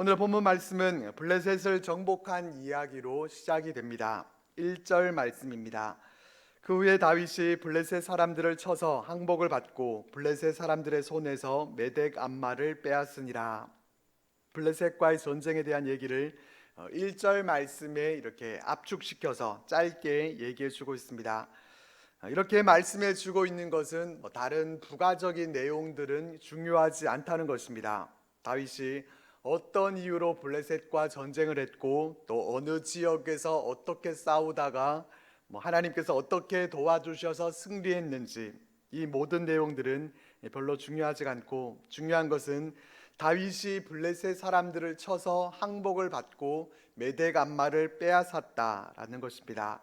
오늘 본문 말씀은 블레셋을 정복한 이야기로 시작이 됩니다. 1절 말씀입니다. 그 후에 다윗이 블레셋 사람들을 쳐서 항복을 받고 블레셋 사람들의 손에서 메덱 암마를 빼앗으니라. 블레셋과의 전쟁에 대한 얘기를 1절 말씀에 이렇게 압축시켜서 짧게 얘기해 주고 있습니다. 이렇게 말씀해 주고 있는 것은 다른 부가적인 내용들은 중요하지 않다는 것입니다. 다윗이 어떤 이유로 블레셋과 전쟁을 했고 또 어느 지역에서 어떻게 싸우다가 하나님께서 어떻게 도와주셔서 승리했는지, 이 모든 내용들은 별로 중요하지 않고 중요한 것은 다윗이 블레셋 사람들을 쳐서 항복을 받고 메덱 암마를 빼앗았다라는 것입니다.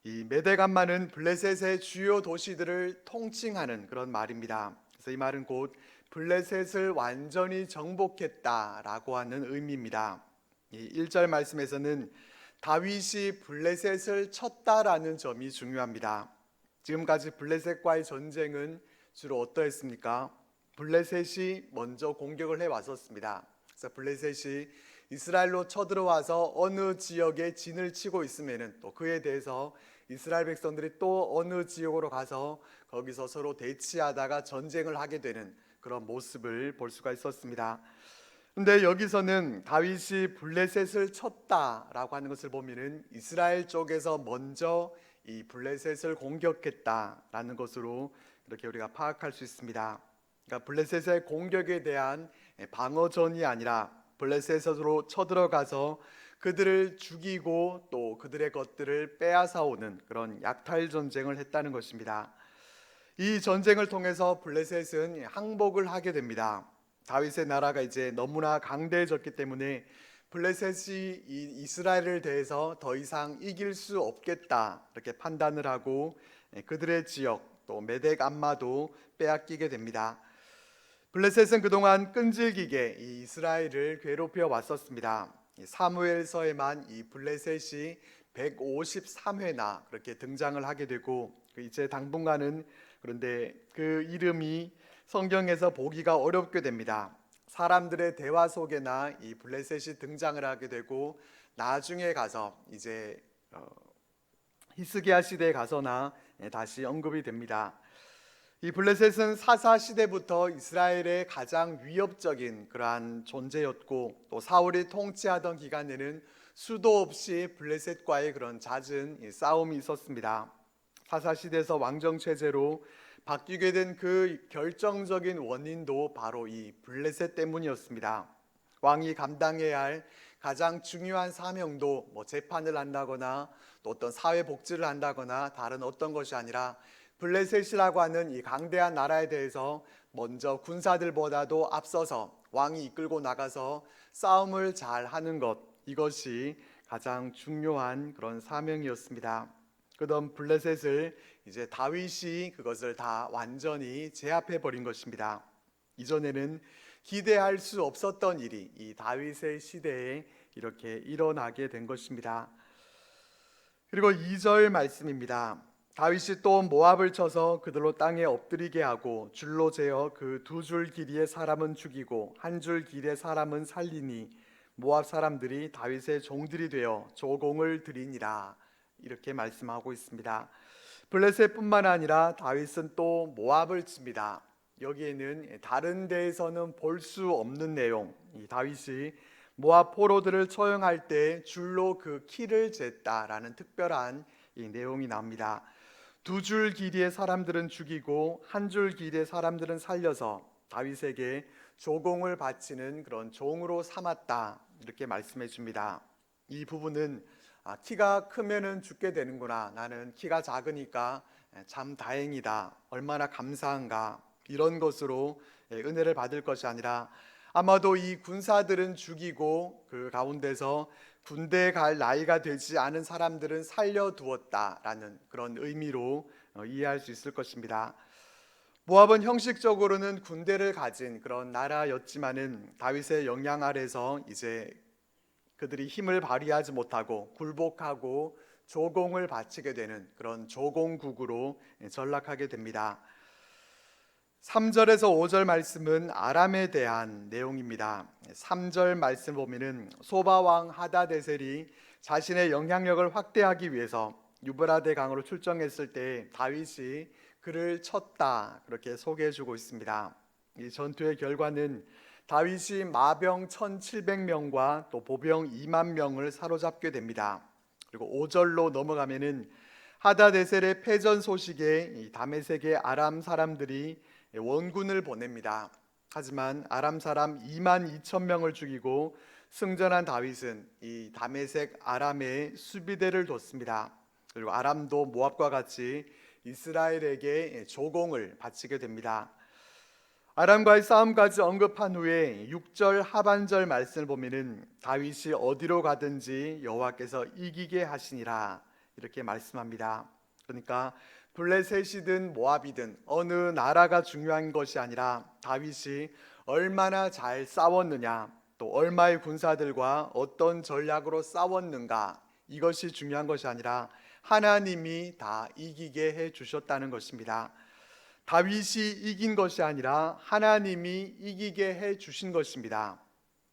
이 메덱 암마는 블레셋의 주요 도시들을 통칭하는 그런 말입니다. 그래서 이 말은 곧 블레셋을 완전히 정복했다라고 하는 의미입니다. 이 1절 말씀에서는 다윗이 블레셋을 쳤다라는 점이 중요합니다. 지금까지 블레셋과의 전쟁은 주로 어떠했습니까? 블레셋이 먼저 공격을 해왔었습니다. 그래서 블레셋이 이스라엘로 쳐들어와서 어느 지역에 진을 치고 있으면 또 그에 대해서 이스라엘 백성들이 또 어느 지역으로 가서 거기서 서로 대치하다가 전쟁을 하게 되는 그런 모습을 볼 수가 있었습니다. 그런데 여기서는 다윗이 블레셋을 쳤다라고 하는 것을 보면은 이스라엘 쪽에서 먼저 이 블레셋을 공격했다라는 것으로 이렇게 우리가 파악할 수 있습니다. 그러니까 블레셋의 공격에 대한 방어전이 아니라 블레셋으로 쳐들어가서 그들을 죽이고 또 그들의 것들을 빼앗아 오는 그런 약탈 전쟁을 했다는 것입니다. 이 전쟁을 통해서 블레셋은 항복을 하게 됩니다. 다윗의 나라가 이제 너무나 강대해졌기 때문에 블레셋이 이스라엘을 대해서 더 이상 이길 수 없겠다 이렇게 판단을 하고 그들의 지역 또 메덱 암마도 빼앗기게 됩니다. 블레셋은 그동안 끈질기게 이 이스라엘을 괴롭혀 왔었습니다. 사무엘서에만 이 블레셋이 153회나 그렇게 등장을 하게 되고 이제 당분간은 그런데 그 이름이 성경에서 보기가 어렵게 됩니다. 사람들의 대화 속에나 이 블레셋이 등장을 하게 되고 나중에 가서 이제 히스기야 시대에 가서나 다시 언급이 됩니다. 이 블레셋은 사사 시대부터 이스라엘의 가장 위협적인 그러한 존재였고 또 사울이 통치하던 기간에는 수도 없이 블레셋과의 그런 잦은 싸움이 있었습니다. 사사 시대에서 왕정 체제로 바뀌게 된 그 결정적인 원인도 바로 이 블레셋 때문이었습니다. 왕이 감당해야 할 가장 중요한 사명도 재판을 한다거나 또 어떤 사회 복지를 한다거나 다른 어떤 것이 아니라 블레셋이라고 하는 이 강대한 나라에 대해서 먼저 군사들보다도 앞서서 왕이 이끌고 나가서 싸움을 잘 하는 것, 이것이 가장 중요한 그런 사명이었습니다. 그런 블레셋을 이제 다윗이 그것을 다 완전히 제압해 버린 것입니다. 이전에는 기대할 수 없었던 일이 이 다윗의 시대에 이렇게 일어나게 된 것입니다. 그리고 2절 말씀입니다. 다윗이 또 모압을 쳐서 그들로 땅에 엎드리게 하고 줄로 재어 그 2줄 길이의 사람은 죽이고 1줄 길이의 사람은 살리니 모압 사람들이 다윗의 종들이 되어 조공을 드리니라, 이렇게 말씀하고 있습니다. 블레셋뿐만 아니라 다윗은 또 모압을 칩니다. 여기에는 다른 데에서는 볼 수 없는 내용, 이 다윗이 모압 포로들을 처형할 때 줄로 그 키를 쟀다라는 특별한 이 내용이 나옵니다. 2줄 길이의 사람들은 죽이고 1줄 길이의 사람들은 살려서 다윗에게 조공을 바치는 그런 종으로 삼았다, 이렇게 말씀해 줍니다. 이 부분은 키가 크면은 죽게 되는구나, 나는 키가 작으니까 참 다행이다, 얼마나 감사한가, 이런 것으로 은혜를 받을 것이 아니라 아마도 이 군사들은 죽이고 그 가운데서 군대에 갈 나이가 되지 않은 사람들은 살려두었다라는 그런 의미로 이해할 수 있을 것입니다. 모압은 형식적으로는 군대를 가진 그런 나라였지만은 다윗의 영향 아래서 이제 그들이 힘을 발휘하지 못하고 굴복하고 조공을 바치게 되는 그런 조공국으로 전락하게 됩니다. 3절에서 5절 말씀은 아람에 대한 내용입니다. 3절 말씀 보면은 소바 왕 하다데셀이 자신의 영향력을 확대하기 위해서 유브라데 강으로 출정했을 때 다윗이 그를 쳤다, 그렇게 소개해주고 있습니다. 이 전투의 결과는 다윗이 마병 1,700명과 또 보병 2만 명을 사로잡게 됩니다. 그리고 5절로 넘어가면은 하다데셀의 패전 소식에 이 다메섹의 아람 사람들이 원군을 보냅니다. 하지만 아람 사람 2만 2천 명을 죽이고 승전한 다윗은 이 다메섹 아람에 수비대를 뒀습니다. 그리고 아람도 모압과 같이 이스라엘에게 조공을 바치게 됩니다. 아람과의 싸움까지 언급한 후에 6절 하반절 말씀을 보면은 다윗이 어디로 가든지 여호와께서 이기게 하시니라, 이렇게 말씀합니다. 그러니까 블레셋이든 모압이든 어느 나라가 중요한 것이 아니라 다윗이 얼마나 잘 싸웠느냐, 또 얼마의 군사들과 어떤 전략으로 싸웠는가, 이것이 중요한 것이 아니라 하나님이 다 이기게 해 주셨다는 것입니다. 다윗이 이긴 것이 아니라 하나님이 이기게 해 주신 것입니다.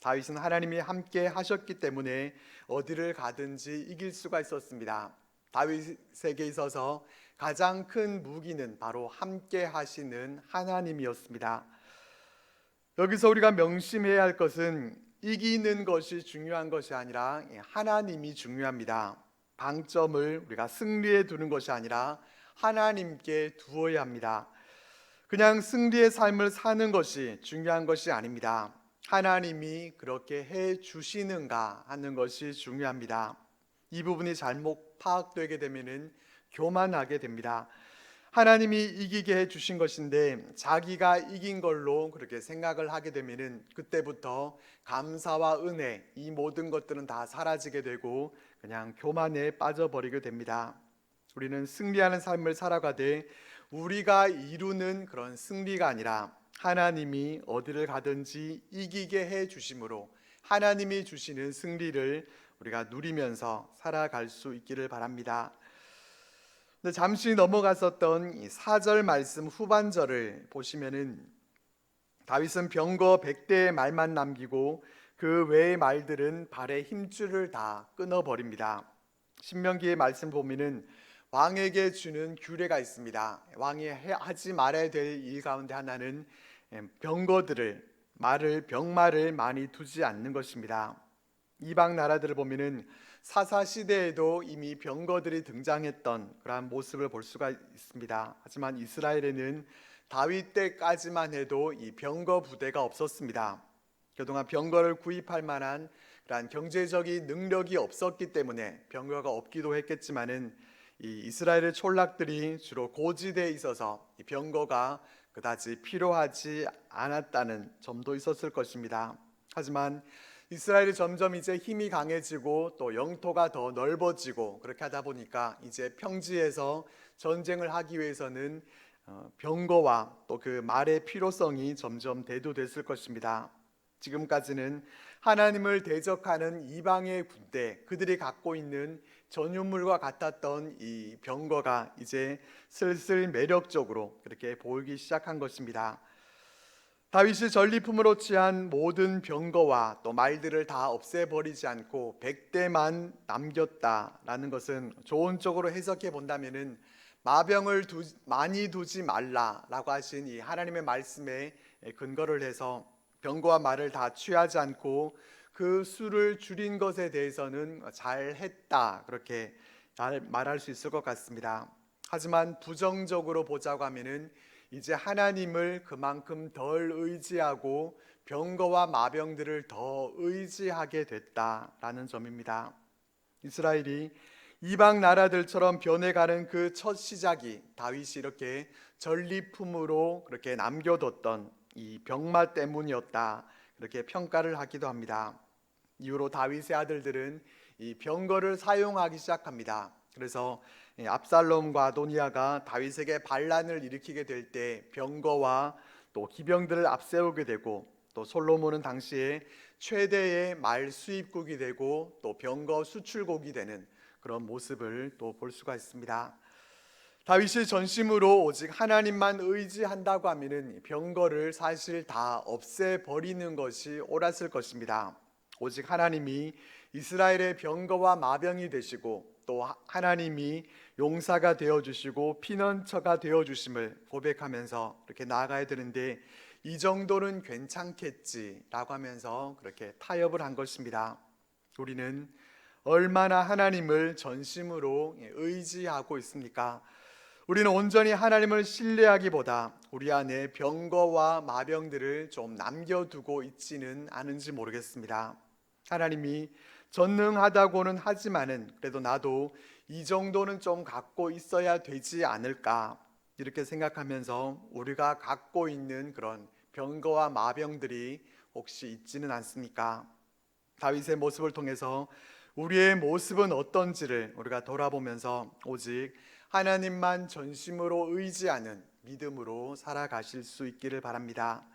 다윗은 하나님이 함께 하셨기 때문에 어디를 가든지 이길 수가 있었습니다. 다윗에게 있어서 가장 큰 무기는 바로 함께 하시는 하나님이었습니다. 여기서 우리가 명심해야 할 것은 이기는 것이 중요한 것이 아니라 하나님이 중요합니다. 방점을 우리가 승리에 두는 것이 아니라 하나님께 두어야 합니다. 그냥 승리의 삶을 사는 것이 중요한 것이 아닙니다. 하나님이 그렇게 해 주시는가 하는 것이 중요합니다. 이 부분이 잘못 파악되게 되면은 교만하게 됩니다. 하나님이 이기게 해 주신 것인데 자기가 이긴 걸로 그렇게 생각을 하게 되면은 그때부터 감사와 은혜, 이 모든 것들은 다 사라지게 되고 그냥 교만에 빠져버리게 됩니다. 우리는 승리하는 삶을 살아가되 우리가 이루는 그런 승리가 아니라 하나님이 어디를 가든지 이기게 해 주심으로 하나님이 주시는 승리를 우리가 누리면서 살아갈 수 있기를 바랍니다. 잠시 넘어갔었던 이 4절 말씀 후반절을 보시면은 다윗은 병거 100대의 말만 남기고 그 외의 말들은 발의 힘줄을 다 끊어버립니다. 신명기의 말씀 보면은 왕에게 주는 규례가 있습니다. 왕이 하지 말아야 될 일 가운데 하나는 병거들을, 병말을 많이 두지 않는 것입니다. 이방 나라들을 보면은 사사 시대에도 이미 병거들이 등장했던 그러한 모습을 볼 수가 있습니다. 하지만 이스라엘에는 다윗 때까지만 해도 이 병거 부대가 없었습니다. 그동안 병거를 구입할 만한 그러한 경제적인 능력이 없었기 때문에 병거가 없기도 했겠지만은 이 이스라엘의 촌락들이 주로 고지대에 있어서 이 병거가 그다지 필요하지 않았다는 점도 있었을 것입니다. 하지만 이스라엘이 점점 이제 힘이 강해지고 또 영토가 더 넓어지고 그렇게 하다 보니까 이제 평지에서 전쟁을 하기 위해서는 병거와 또 그 말의 필요성이 점점 대두됐을 것입니다. 지금까지는 하나님을 대적하는 이방의 군대, 그들이 갖고 있는 전유물과 같았던 이 병거가 이제 슬슬 매력적으로 그렇게 보이기 시작한 것입니다. 다윗이 전리품으로 취한 모든 병거와 또 말들을 다 없애버리지 않고 100대만 남겼다라는 것은 좋은 쪽으로 해석해 본다면은 마병을 많이 두지 말라라고 하신 이 하나님의 말씀에 근거를 해서 병거와 말을 다 취하지 않고 그 수를 줄인 것에 대해서는 잘했다, 그렇게 말할 수 있을 것 같습니다. 하지만 부정적으로 보자고 하면은 이제 하나님을 그만큼 덜 의지하고 병거와 마병들을 더 의지하게 됐다라는 점입니다. 이스라엘이 이방 나라들처럼 변해가는 그 첫 시작이 다윗이 이렇게 전리품으로 그렇게 남겨뒀던 이 병마 때문이었다, 그렇게 평가를 하기도 합니다. 이후로 다윗의 아들들은 이 병거를 사용하기 시작합니다. 그래서 압살롬과 아도니아가 다윗에게 반란을 일으키게 될 때 병거와 또 기병들을 앞세우게 되고, 또 솔로몬은 당시에 최대의 말 수입국이 되고 또 병거 수출국이 되는 그런 모습을 또 볼 수가 있습니다. 다윗이 전심으로 오직 하나님만 의지한다고 하면은 병거를 사실 다 없애버리는 것이 옳았을 것입니다. 오직 하나님이 이스라엘의 병거와 마병이 되시고 또 하나님이 용사가 되어주시고 피난처가 되어주심을 고백하면서 그렇게 나아가야 되는데, 이 정도는 괜찮겠지라고 하면서 그렇게 타협을 한 것입니다. 우리는 얼마나 하나님을 전심으로 의지하고 있습니까? 우리는 온전히 하나님을 신뢰하기보다 우리 안에 병거와 마병들을 좀 남겨두고 있지는 않은지 모르겠습니다. 하나님이 전능하다고는 하지만은 그래도 나도 이 정도는 좀 갖고 있어야 되지 않을까, 이렇게 생각하면서 우리가 갖고 있는 그런 병거와 마병들이 혹시 있지는 않습니까? 다윗의 모습을 통해서 우리의 모습은 어떤지를 우리가 돌아보면서 오직 하나님만 전심으로 의지하는 믿음으로 살아가실 수 있기를 바랍니다.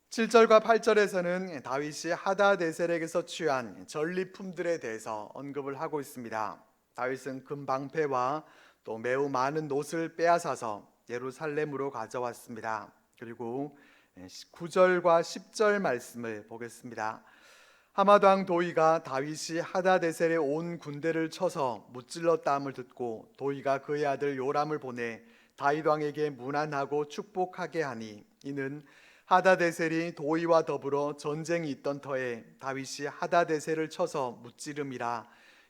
7절과 8절에서는 다윗이 하다데셀에게서 취한 전리품들에 대해서 언급을 하고 있습니다. 다윗은 금방패와 또 매우 많은 놋을 빼앗아서 예루살렘으로 가져왔습니다. 그리고 9절과 10절 말씀을 보겠습니다. 하맛 왕 도이가 다윗이 하다데셀에 온 군대를 쳐서 무찔렀다함을 듣고 도이가 그의 아들 요람을 보내 다윗 왕에게 문안하고 축복하게 하니, 이는 하다데셀이 도이와 더불어 전쟁이 있던 터에 다윗이 하다데셀을 쳐서 무찌름이라.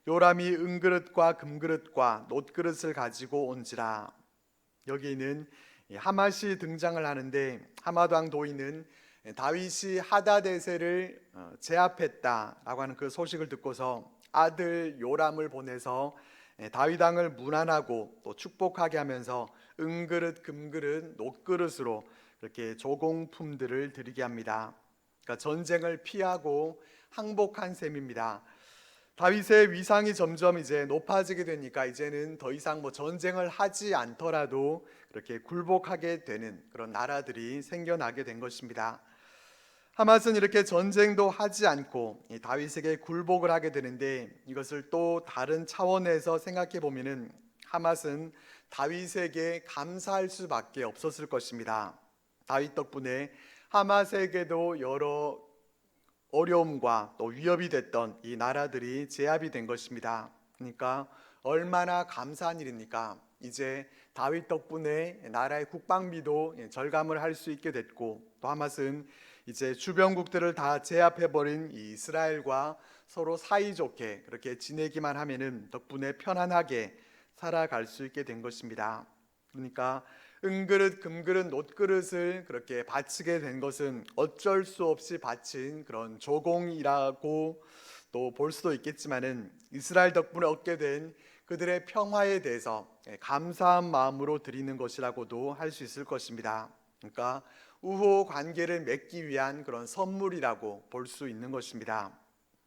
요람이 은그릇과 금그릇과 놋그릇을 가지고 온지라. 여기는 하맛이 등장을 하는데, 하맛 왕 도이는 다윗이 하다데셀을 제압했다라고 하는 그 소식을 듣고서 아들 요람을 보내서 다윗 왕을 문안하고 또 축복하게 하면서 은그릇, 금그릇, 놋그릇으로 그렇게 조공품들을 드리게 합니다. 그러니까 전쟁을 피하고 항복한 셈입니다. 다윗의 위상이 점점 이제 높아지게 되니까 이제는 더 이상 전쟁을 하지 않더라도 그렇게 굴복하게 되는 그런 나라들이 생겨나게 된 것입니다. 하맛은 이렇게 전쟁도 하지 않고 다윗에게 굴복을 하게 되는데, 이것을 또 다른 차원에서 생각해 보면은 하맛은 다윗에게 감사할 수밖에 없었을 것입니다. 다윗 덕분에 하맛에게도 여러 어려움과 또 위협이 됐던 이 나라들이 제압이 된 것입니다. 그러니까 얼마나 감사한 일입니까? 이제 다윗 덕분에 나라의 국방비도 절감을 할 수 있게 됐고, 또 하맛은 이제 주변국들을 다 제압해버린 이 이스라엘과 서로 사이좋게 그렇게 지내기만 하면은 덕분에 편안하게 살아갈 수 있게 된 것입니다. 그러니까 은그릇, 금그릇, 놋그릇을 그렇게 바치게 된 것은 어쩔 수 없이 바친 그런 조공이라고 또 볼 수도 있겠지만은, 이스라엘 덕분에 얻게 된 그들의 평화에 대해서 감사한 마음으로 드리는 것이라고도 할 수 있을 것입니다. 그러니까 우호 관계를 맺기 위한 그런 선물이라고 볼 수 있는 것입니다.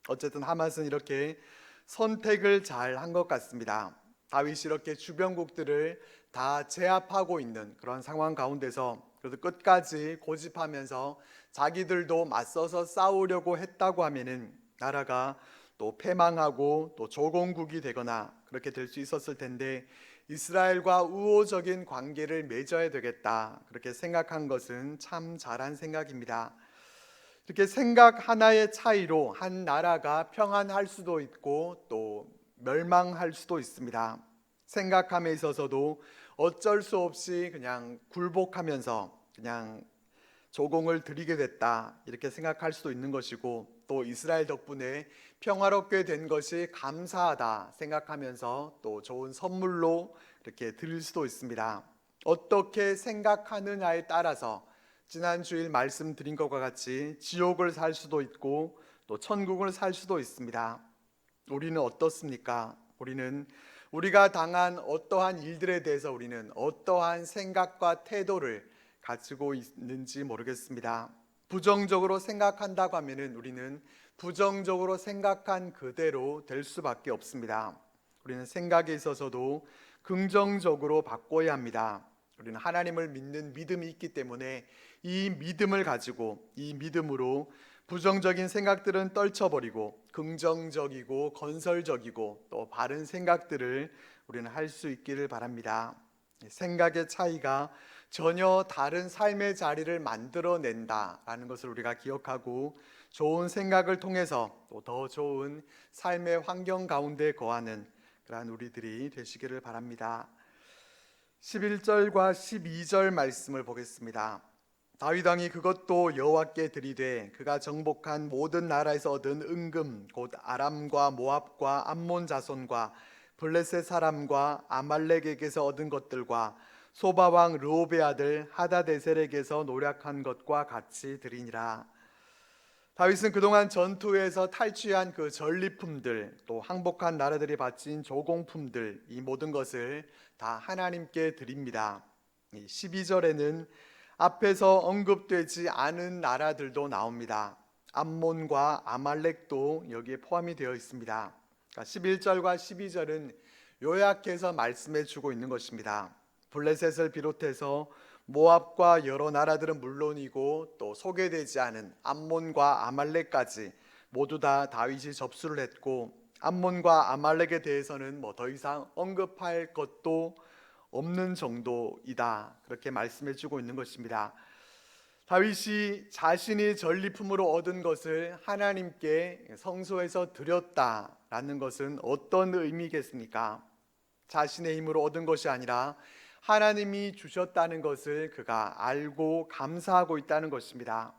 어쨌든 하맛은 이렇게 선택을 잘 한 것 같습니다. 다윗이 이렇게 주변국들을 다 제압하고 있는 그런 상황 가운데서 그래도 끝까지 고집하면서 자기들도 맞서서 싸우려고 했다고 하면은 나라가 또 패망하고 또 조공국이 되거나 그렇게 될 수 있었을 텐데, 이스라엘과 우호적인 관계를 맺어야 되겠다 그렇게 생각한 것은 참 잘한 생각입니다. 이렇게 생각 하나의 차이로 한 나라가 평안할 수도 있고 또 멸망할 수도 있습니다. 생각함에 있어서도 어쩔 수 없이 그냥 굴복하면서 그냥 조공을 드리게 됐다 이렇게 생각할 수도 있는 것이고, 또 이스라엘 덕분에 평화롭게 된 것이 감사하다 생각하면서 또 좋은 선물로 이렇게 드릴 수도 있습니다. 어떻게 생각하느냐에 따라서 지난 주일 말씀드린 것과 같이 지옥을 살 수도 있고 또 천국을 살 수도 있습니다. 우리는 어떻습니까? 우리는 우리가 당한 어떠한 일들에 대해서 우리는 어떠한 생각과 태도를 가지고 있는지 모르겠습니다. 부정적으로 생각한다고 하면은 우리는 부정적으로 생각한 그대로 될 수밖에 없습니다. 우리는 생각에 있어서도 긍정적으로 바꿔야 합니다. 우리는 하나님을 믿는 믿음이 있기 때문에 이 믿음을 가지고 이 믿음으로 부정적인 생각들은 떨쳐버리고 긍정적이고 건설적이고 또 바른 생각들을 우리는 할 수 있기를 바랍니다. 생각의 차이가 전혀 다른 삶의 자리를 만들어낸다라는 것을 우리가 기억하고 좋은 생각을 통해서 또 더 좋은 삶의 환경 가운데 거하는 그러한 우리들이 되시기를 바랍니다. 11절과 12절 말씀을 보겠습니다. 다윗 왕이 그것도 여호와께 드리되 그가 정복한 모든 나라에서 얻은 은금 곧 아람과 모압과 암몬 자손과 블레셋 사람과 아말렉에게서 얻은 것들과 소바 왕 르호베 아들 하다데셀에게서 노략한 것과 같이 드리니라. 다윗은 그동안 전투에서 탈취한 그 전리품들 또 항복한 나라들이 바친 조공품들 이 모든 것을 다 하나님께 드립니다. 12절에는 앞에서 언급되지 않은 나라들도 나옵니다. 암몬과 아말렉도 여기에 포함이 되어 있습니다. 11절과 12절은 요약해서 말씀해 주고 있는 것입니다. 블레셋을 비롯해서 모압과 여러 나라들은 물론이고 또 소개되지 않은 암몬과 아말렉까지 모두 다 다윗이 접수를 했고, 암몬과 아말렉에 대해서는 더 이상 언급할 것도 없는 정도이다, 그렇게 말씀해 주고 있는 것입니다. 다윗이 자신이 전리품으로 얻은 것을 하나님께 성소에서 드렸다라는 것은 어떤 의미겠습니까? 자신의 힘으로 얻은 것이 아니라 하나님이 주셨다는 것을 그가 알고 감사하고 있다는 것입니다.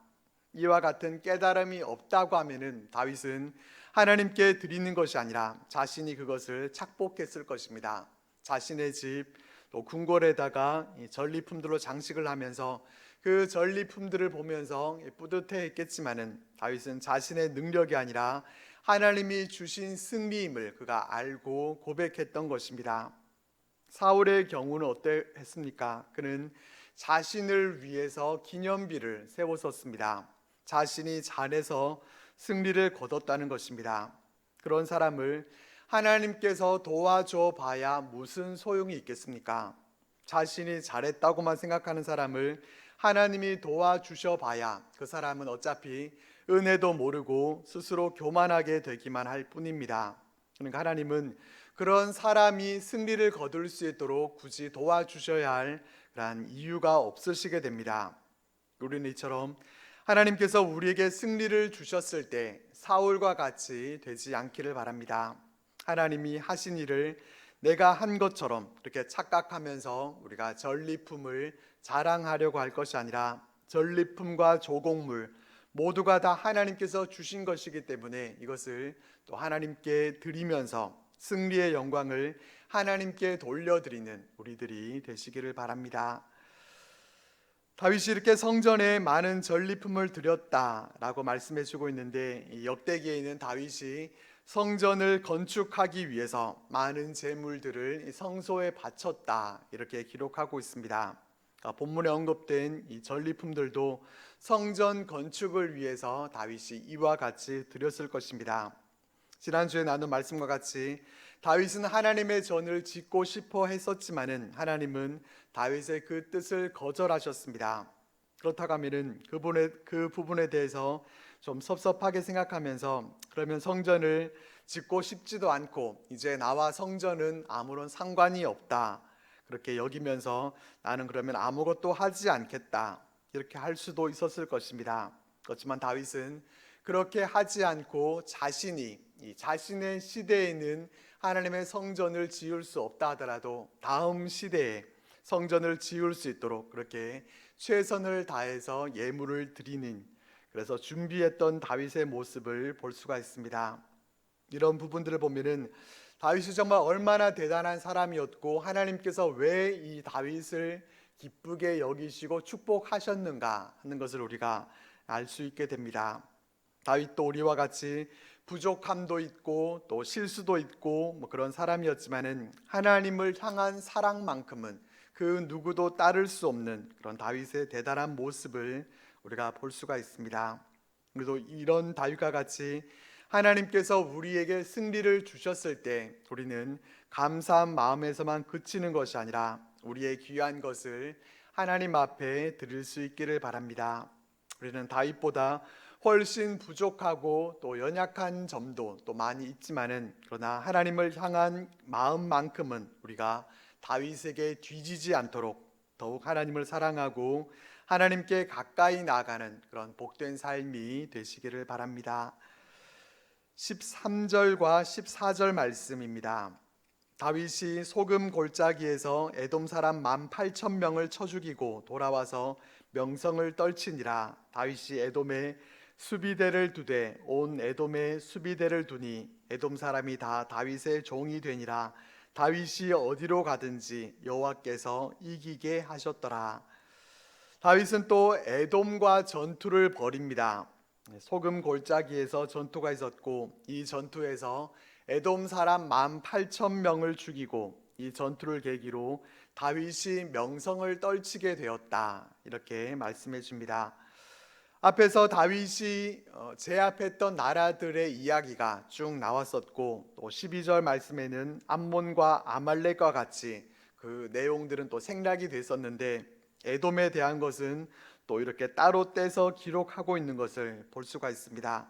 이와 같은 깨달음이 없다고 하면은 다윗은 하나님께 드리는 것이 아니라 자신이 그것을 착복했을 것입니다. 자신의 집 또 궁궐에다가 전리품들로 장식을 하면서 그 전리품들을 보면서 뿌듯해 했겠지만은 다윗은 자신의 능력이 아니라 하나님이 주신 승리임을 그가 알고 고백했던 것입니다. 사울의 경우는 어땠습니까? 그는 자신을 위해서 기념비를 세웠었습니다. 자신이 잘해서 승리를 거뒀다는 것입니다. 그런 사람을 하나님께서 도와줘 봐야 무슨 소용이 있겠습니까? 자신이 잘했다고만 생각하는 사람을 하나님이 도와주셔 봐야 그 사람은 어차피 은혜도 모르고 스스로 교만하게 되기만 할 뿐입니다. 그러니까 하나님은 그런 사람이 승리를 거둘 수 있도록 굳이 도와주셔야 할 그러한 이유가 없으시게 됩니다. 우리는 이처럼 하나님께서 우리에게 승리를 주셨을 때 사울과 같이 되지 않기를 바랍니다. 하나님이 하신 일을 내가 한 것처럼 이렇게 착각하면서 우리가 전리품을 자랑하려고 할 것이 아니라 전리품과 조공물 모두가 다 하나님께서 주신 것이기 때문에 이것을 또 하나님께 드리면서 승리의 영광을 하나님께 돌려드리는 우리들이 되시기를 바랍니다. 다윗이 이렇게 성전에 많은 전리품을 드렸다라고 말씀해 주고 있는데, 이 역대기에는 다윗이 성전을 건축하기 위해서 많은 제물들을 성소에 바쳤다 이렇게 기록하고 있습니다. 본문에 언급된 이 전리품들도 성전 건축을 위해서 다윗이 이와 같이 드렸을 것입니다. 지난주에 나눈 말씀과 같이 다윗은 하나님의 전을 짓고 싶어 했었지만은 하나님은 다윗의 그 뜻을 거절하셨습니다. 그렇다고 하면은 그 부분에 대해서 좀 섭섭하게 생각하면서 그러면 성전을 짓고 싶지도 않고 이제 나와 성전은 아무런 상관이 없다 그렇게 여기면서 나는 그러면 아무것도 하지 않겠다 이렇게 할 수도 있었을 것입니다. 그렇지만 다윗은 그렇게 하지 않고 자신의 시대에는 하나님의 성전을 지을 수 없다 하더라도 다음 시대에 성전을 지을 수 있도록 그렇게 최선을 다해서 예물을 드리는, 그래서 준비했던 다윗의 모습을 볼 수가 있습니다. 이런 부분들을 보면은 다윗이 정말 얼마나 대단한 사람이었고 하나님께서 왜 이 다윗을 기쁘게 여기시고 축복하셨는가 하는 것을 우리가 알 수 있게 됩니다. 다윗도 우리와 같이 부족함도 있고 또 실수도 있고 그런 사람이었지만은 하나님을 향한 사랑만큼은 그 누구도 따를 수 없는 그런 다윗의 대단한 모습을 우리가 볼 수가 있습니다. 그래도 이런 다윗과 같이 하나님께서 우리에게 승리를 주셨을 때 우리는 감사한 마음에서만 그치는 것이 아니라 우리의 귀한 것을 하나님 앞에 드릴 수 있기를 바랍니다. 우리는 다윗보다 훨씬 부족하고 또 연약한 점도 또 많이 있지만은, 그러나 하나님을 향한 마음만큼은 우리가 다윗에게 뒤지지 않도록 더욱 하나님을 사랑하고 하나님께 가까이 나아가는 그런 복된 삶이 되시기를 바랍니다. 13절과 14절 말씀입니다. 다윗이 소금 골짜기에서 에돔 사람 18,000명을 쳐 죽이고 돌아와서 명성을 떨치니라. 다윗이 에돔에 수비대를 두되 온 에돔에 수비대를 두니 에돔 사람이 다 다윗의 종이 되니라. 다윗이 어디로 가든지 여호와께서 이기게 하셨더라. 다윗은 또 에돔과 전투를 벌입니다. 소금 골짜기에서 전투가 있었고, 이 전투에서 에돔 사람 18,000명을 죽이고, 이 전투를 계기로 다윗이 명성을 떨치게 되었다, 이렇게 말씀해 줍니다. 앞에서 다윗이 제압했던 나라들의 이야기가 쭉 나왔었고, 또 12절 말씀에는 암몬과 아말렉과 같이 그 내용들은 또 생략이 됐었는데, 에돔에 대한 것은 또 이렇게 따로 떼서 기록하고 있는 것을 볼 수가 있습니다.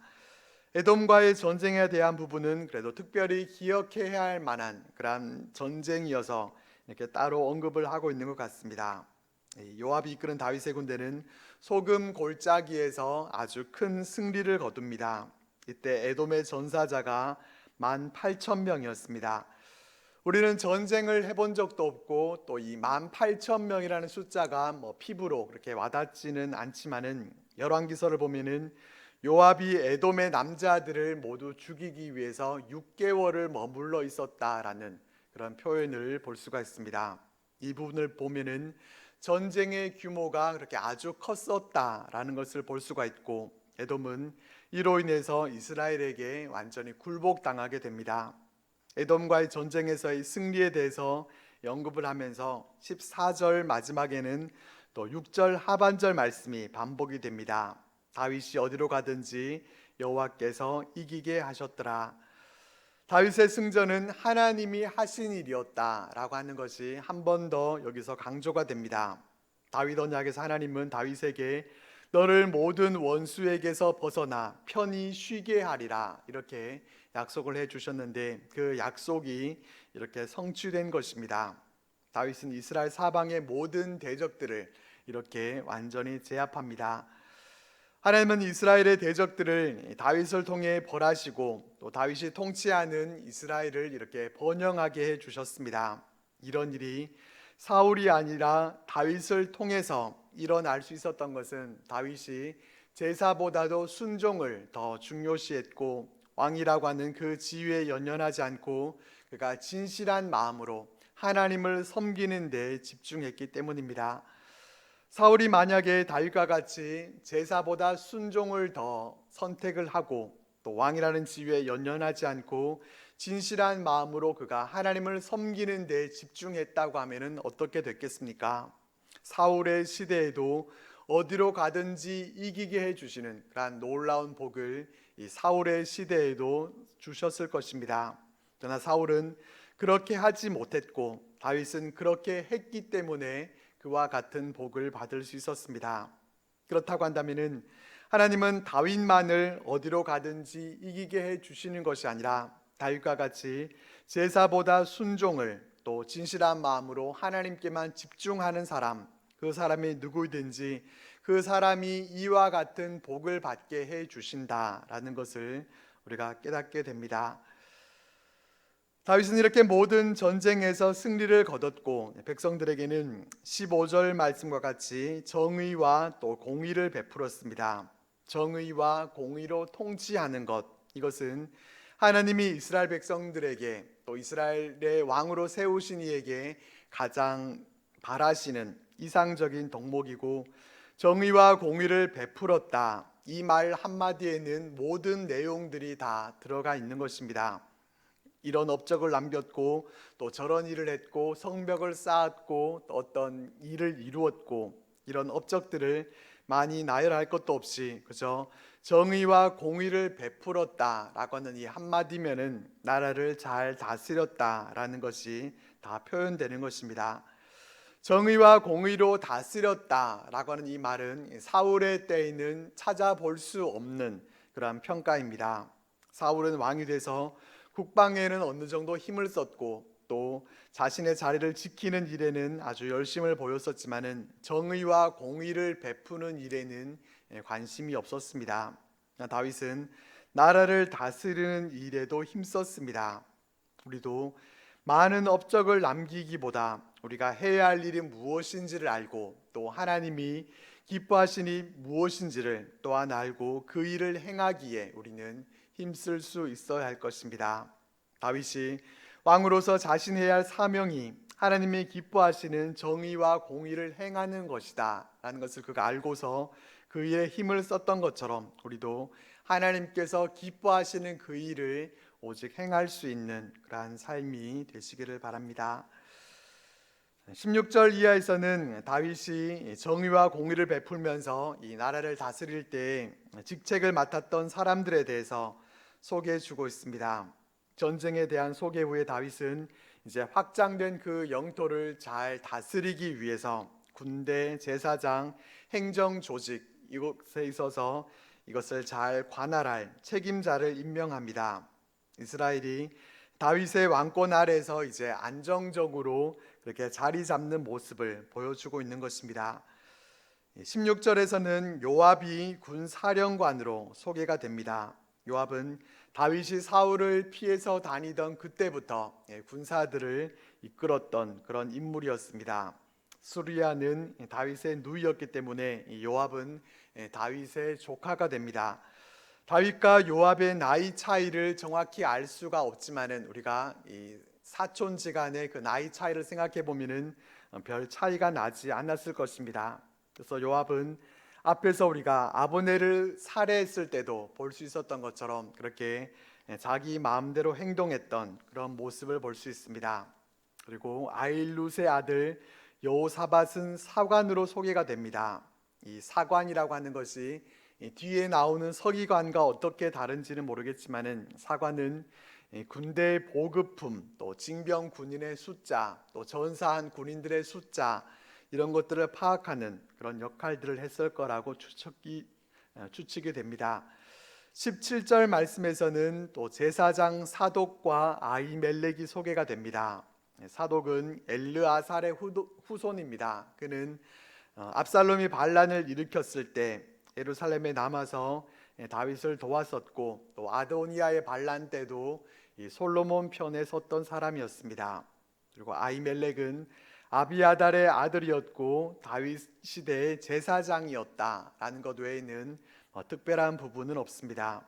에돔과의 전쟁에 대한 부분은 그래도 특별히 기억해야 할 만한 그런 전쟁이어서 이렇게 따로 언급을 하고 있는 것 같습니다. 요압이 이끄는 다윗의 군대는 소금 골짜기에서 아주 큰 승리를 거둡니다. 이때 에돔의 전사자가 18,000명이었습니다. 우리는 전쟁을 해본 적도 없고 또 이 18,000명이라는 숫자가 피부로 그렇게 와닿지는 않지만은, 열왕기서를 보면은 요압이 에돔의 남자들을 모두 죽이기 위해서 6개월을 머물러 있었다라는 그런 표현을 볼 수가 있습니다. 이 부분을 보면은 전쟁의 규모가 그렇게 아주 컸었다라는 것을 볼 수가 있고, 에돔은 이로 인해서 이스라엘에게 완전히 굴복당하게 됩니다. 에돔과의 전쟁에서의 승리에 대해서 언급을 하면서 14절 마지막에는 또 6절 하반절 말씀이 반복이 됩니다. 다윗이 어디로 가든지 여호와께서 이기게 하셨더라. 다윗의 승전은 하나님이 하신 일이었다라고 하는 것이 한 번 더 여기서 강조가 됩니다. 다윗 언약에서 하나님은 다윗에게 너를 모든 원수에게서 벗어나 편히 쉬게 하리라, 이렇게 약속을 해주셨는데, 그 약속이 이렇게 성취된 것입니다. 다윗은 이스라엘 사방의 모든 대적들을 이렇게 완전히 제압합니다. 하나님은 이스라엘의 대적들을 다윗을 통해 벌하시고, 또 다윗이 통치하는 이스라엘을 이렇게 번영하게 해주셨습니다. 이런 일이 사울이 아니라 다윗을 통해서 일어날 수 있었던 것은 다윗이 제사보다도 순종을 더 중요시했고, 왕이라고 하는 그 지위에 연연하지 않고 그가 진실한 마음으로 하나님을 섬기는 데 집중했기 때문입니다. 사울이 만약에 다윗과 같이 제사보다 순종을 더 선택을 하고 또 왕이라는 지위에 연연하지 않고 진실한 마음으로 그가 하나님을 섬기는 데 집중했다고 하면은 어떻게 됐겠습니까? 사울의 시대에도 어디로 가든지 이기게 해주시는 그러한 놀라운 복을 이 사울의 시대에도 주셨을 것입니다. 그러나 사울은 그렇게 하지 못했고, 다윗은 그렇게 했기 때문에 그와 같은 복을 받을 수 있었습니다. 그렇다고 한다면은 하나님은 다윗만을 어디로 가든지 이기게 해 주시는 것이 아니라 다윗과 같이 제사보다 순종을 또 진실한 마음으로 하나님께만 집중하는 사람, 그 사람이 누구든지 그 사람이 이와 같은 복을 받게 해 주신다라는 것을 우리가 깨닫게 됩니다. 다윗은 이렇게 모든 전쟁에서 승리를 거뒀고, 백성들에게는 15절 말씀과 같이 정의와 또 공의를 베풀었습니다. 정의와 공의로 통치하는 것, 이것은 하나님이 이스라엘 백성들에게 또 이스라엘의 왕으로 세우신 이에게 가장 바라시는 이상적인 덕목이고, 정의와 공의를 베풀었다, 이 말 한마디에는 모든 내용들이 다 들어가 있는 것입니다. 이런 업적을 남겼고 또 저런 일을 했고 성벽을 쌓았고 또 어떤 일을 이루었고, 이런 업적들을 많이 나열할 것도 없이 그저 정의와 공의를 베풀었다라고 하는 이 한마디면은 나라를 잘 다스렸다라는 것이 다 표현되는 것입니다. 정의와 공의로 다스렸다라고 하는 이 말은 사울의 때에는 찾아볼 수 없는 그러한 평가입니다. 사울은 왕이 돼서 국방에는 어느 정도 힘을 썼고 또 자신의 자리를 지키는 일에는 아주 열심을 보였었지만은 정의와 공의를 베푸는 일에는 관심이 없었습니다. 다윗은 나라를 다스리는 일에도 힘썼습니다. 우리도 많은 업적을 남기기보다 우리가 해야 할 일이 무엇인지를 알고 또 하나님이 기뻐하시니 무엇인지를 또한 알고 그 일을 행하기에 우리는 힘쓸 수 있어야 할 것입니다. 다윗이 왕으로서 자신이 해야 할 사명이 하나님이 기뻐하시는 정의와 공의를 행하는 것이다 라는 것을 그가 알고서 그 일에 힘을 썼던 것처럼 우리도 하나님께서 기뻐하시는 그 일을 오직 행할 수 있는 그러한 삶이 되시기를 바랍니다. 16절 이하에서는 다윗이 정의와 공의를 베풀면서 이 나라를 다스릴 때 직책을 맡았던 사람들에 대해서 소개해 주고 있습니다. 전쟁에 대한 소개 후에 다윗은 이제 확장된 그 영토를 잘 다스리기 위해서 군대, 제사장, 행정 조직 이곳에 있어서 이것을 잘 관할할 책임자를 임명합니다. 이스라엘이 다윗의 왕권 아래에서 이제 안정적으로 그렇게 자리 잡는 모습을 보여주고 있는 것입니다. 16절에서는 요압이 군 사령관으로 소개가 됩니다. 요압은 다윗이 사울을 피해서 다니던 그때부터 군사들을 이끌었던 그런 인물이었습니다. 수리아는 다윗의 누이였기 때문에 요압은 다윗의 조카가 됩니다. 다윗과 요압의 나이 차이를 정확히 알 수가 없지만은 우리가 이 사촌지간의 그 나이 차이를 생각해 보면은 별 차이가 나지 않았을 것입니다. 그래서 요압은 앞에서 우리가 아브넬을 살해했을 때도 볼 수 있었던 것처럼 그렇게 자기 마음대로 행동했던 그런 모습을 볼 수 있습니다. 그리고 아일룻의 아들 여호사밧은 사관으로 소개가 됩니다. 이 사관이라고 하는 것이 뒤에 나오는 서기관과 어떻게 다른지는 모르겠지만은 사관은 군대 보급품, 또 징병 군인의 숫자, 또 전사한 군인들의 숫자 이런 것들을 파악하는 그런 역할들을 했을 거라고 추측이 됩니다. 17절 말씀에서는 또 제사장 사독과 아히멜렉이 소개가 됩니다. 사독은 엘르아살의 후손입니다. 그는 압살롬이 반란을 일으켰을 때 예루살렘에 남아서 다윗을 도왔었고 또 아도니아의 반란 때도 솔로몬 편에 섰던 사람이었습니다. 그리고 아히멜렉은 아비아달의 아들이었고 다윗 시대의 제사장이었다라는 것 외에는 특별한 부분은 없습니다.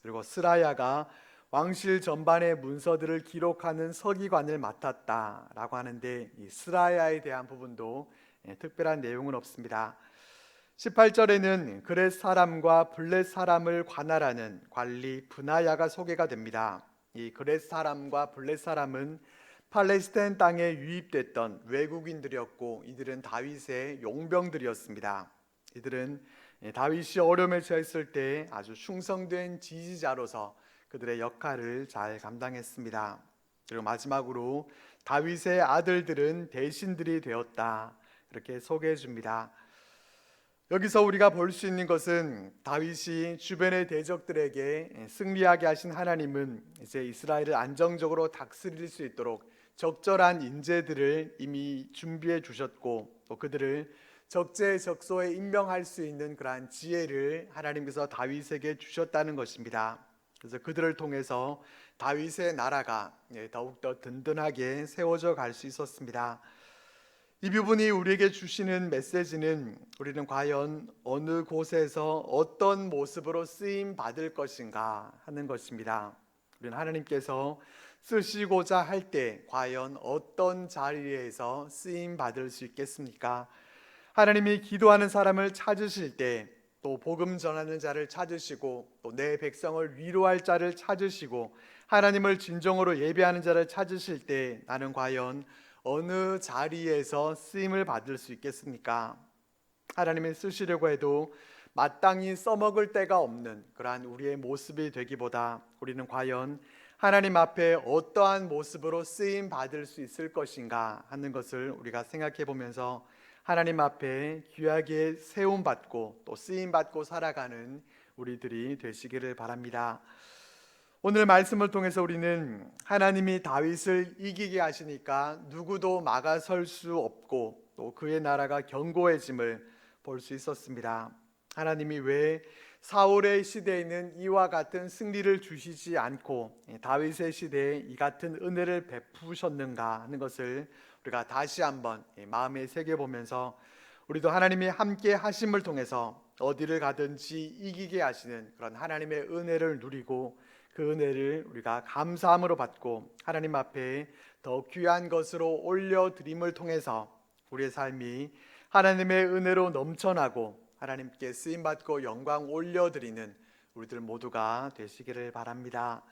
그리고 스라야가 왕실 전반의 문서들을 기록하는 서기관을 맡았다라고 하는데 이 스라야에 대한 부분도 특별한 내용은 없습니다. 18절에는 그렛 사람과 블렛 사람을 관할하는 관리 브나야가 소개가 됩니다. 이 그렛 사람과 블렛 사람은 팔레스타인 땅에 유입됐던 외국인들이었고 이들은 다윗의 용병들이었습니다. 이들은 다윗이 어려움에 처했을 때 아주 충성된 지지자로서 그들의 역할을 잘 감당했습니다. 그리고 마지막으로 다윗의 아들들은 대신들이 되었다 이렇게 소개해 줍니다. 여기서 우리가 볼 수 있는 것은 다윗이 주변의 대적들에게 승리하게 하신 하나님은 이제 이스라엘을 안정적으로 다스릴 수 있도록 적절한 인재들을 이미 준비해 주셨고 또 그들을 적재적소에 임명할 수 있는 그러한 지혜를 하나님께서 다윗에게 주셨다는 것입니다. 그래서 그들을 통해서 다윗의 나라가 더욱더 든든하게 세워져 갈 수 있었습니다. 이 부분이 우리에게 주시는 메시지는 우리는 과연 어느 곳에서 어떤 모습으로 쓰임 받을 것인가 하는 것입니다. 우리는 하나님께서 쓰시고자 할 때 과연 어떤 자리에서 쓰임 받을 수 있겠습니까? 하나님이 기도하는 사람을 찾으실 때 또 복음 전하는 자를 찾으시고 또 내 백성을 위로할 자를 찾으시고 하나님을 진정으로 예배하는 자를 찾으실 때 나는 과연 어느 자리에서 쓰임을 받을 수 있겠습니까? 하나님이 쓰시려고 해도 마땅히 써먹을 데가 없는 그러한 우리의 모습이 되기보다 우리는 과연 하나님 앞에 어떠한 모습으로 쓰임 받을 수 있을 것인가 하는 것을 우리가 생각해 보면서 하나님 앞에 귀하게 세움 받고 또 쓰임 받고 살아가는 우리들이 되시기를 바랍니다. 오늘 말씀을 통해서 우리는 하나님이 다윗을 이기게 하시니까 누구도 막아설 수 없고 또 그의 나라가 견고해짐을 볼 수 있었습니다. 하나님이 왜 사울의 시대에는 이와 같은 승리를 주시지 않고 다윗의 시대에 이 같은 은혜를 베푸셨는가 하는 것을 우리가 다시 한번 마음에 새겨보면서 우리도 하나님이 함께 하심을 통해서 어디를 가든지 이기게 하시는 그런 하나님의 은혜를 누리고 그 은혜를 우리가 감사함으로 받고 하나님 앞에 더 귀한 것으로 올려드림을 통해서 우리의 삶이 하나님의 은혜로 넘쳐나고 하나님께 쓰임받고 영광 올려드리는 우리들 모두가 되시기를 바랍니다.